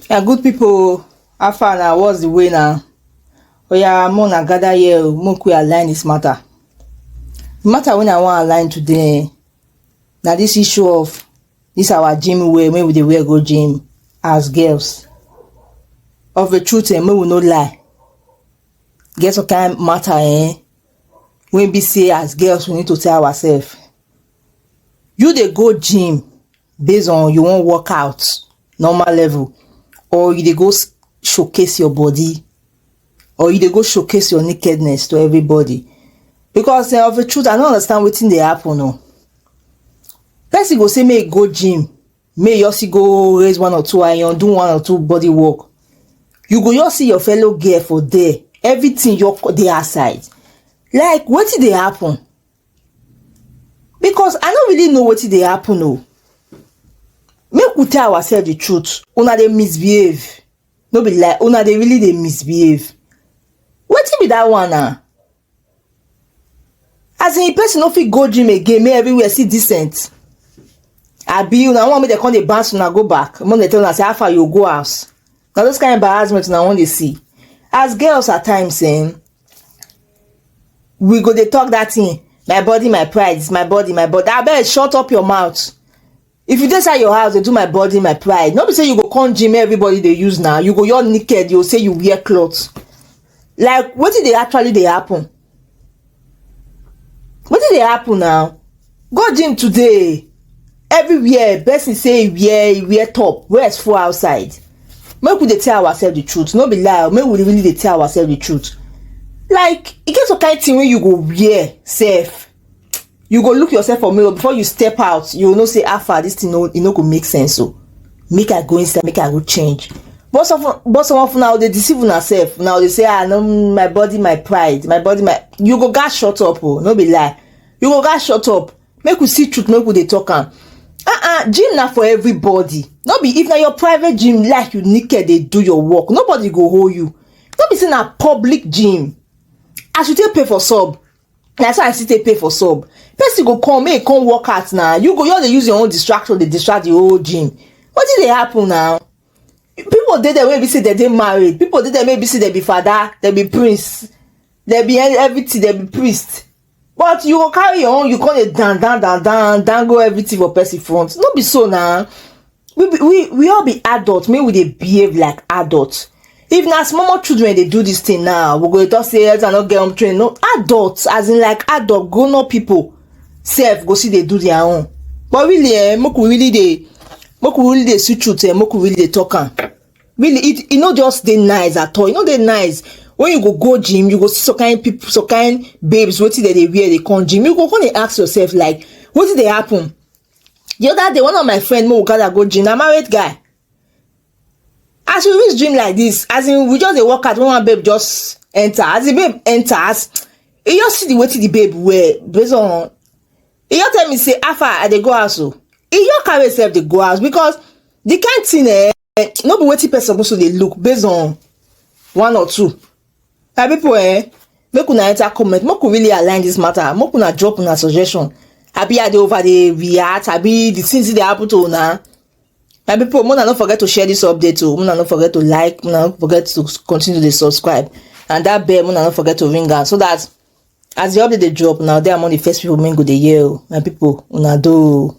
Yeah, good people. How far now? What's the way now? Oh yeah, I'm gonna gather here. Make we align this matter. The matter when I want to align today. Now this issue of this our gym wear, maybe they wear go gym as girls. Of the truth, may we no lie. Get some kind of matter, when we say as girls we need to tell ourselves. You they go gym based on you want work out normal level, or you they go showcase your body, or you they go showcase your nakedness to everybody. Because of the truth, I don't understand wetin dey happen. No, person go say make go gym, may you see go raise 1 or 2 iron, do 1 or 2 body work. You go just see your fellow girl for there, everything you dey outside. Like wetin dey happen? Because I don't really know wetin dey happen. No, make we tell ourselves the truth. Una dey misbehave. No be like una dey really dey misbehave. Wetin be that one now? As in person no fit go gym again, make everywhere see decent. Abi una want me dey come dey bounce una go back. Mo dey tell una say how far you go house. Now those kind of embarrassment una wan dey see. As girls at times, we go dey talk that thing. My body, my pride. It's my body, my body. I bet shut up your mouth. If you just at your house, they do my body, my pride. Not be say you go come gym, everybody they use now. You go you're naked, you say you wear clothes. Like what did they actually happen? What did they happen now? Go gym today. Everywhere, person say wear top. Where's full outside? Make we dey tell ourselves the truth. No be lie. Make we really dey tell ourselves the truth. Like it gets some kind of thing when you go wear safe. You go look yourself for mirror before you step out. You will not say far this thing no go make sense. So make I go inside, make I go change. But some of now they deceive yourself. Now they say no, my body, my pride, my body, my you go gas shut up. Oh, no be lie. You go gas shut up. Make we see truth. Make we dey talk am. Gym na for everybody. No be if na your private gym like you naked they do your work. Nobody go hold you. Don't be saying a public gym. As you take pay for sub, that's why I still take pay for sub. Person go come, make come work out now. You go, you they use your own distraction, they distract the whole gym. What did they happen now? People did that maybe say that they married. People did that maybe say they be father, they be prince, they be everything, they be priest. But you go carry your own, you call it down, go everything for person front. Not be so now. We all be adults. Maybe they behave like adults. If na small children they do this thing now, we go talk say I not get on train. No adults, as in like adult grown up people, self go see they do their own. But really, make we really dey see truth. Make we really dey talk am. Really, it not just dey nice at all. You know they nice when you go gym, you go see some kind people, some kind babes. What did they wear? They come gym. You go come and ask yourself like, what did they happen? The other day, one of my friends, Mo gotta go gym. I'm a married guy. As we reach gym like this, as in we just dey work out, one babe just enter. As the babe enters, you just see the way the babe wear based on. You just tell me say, "Afa, I dey go house." So, you just carry yourself dey go house because the kind thing no be wetin person supposed to dey look based on 1 or 2. Like people make una enter comment, make we really align this matter. Make una drop una suggestion. Abi I dey over the react, abi the things they happen to una. My people, Mona don't forget to share this update too. Mona don't forget to like. Mona don't forget to continue to subscribe. And that bell, Mona don't forget to ring on so that as the update they drop now, they are among the first people main go the year. My people, Una do.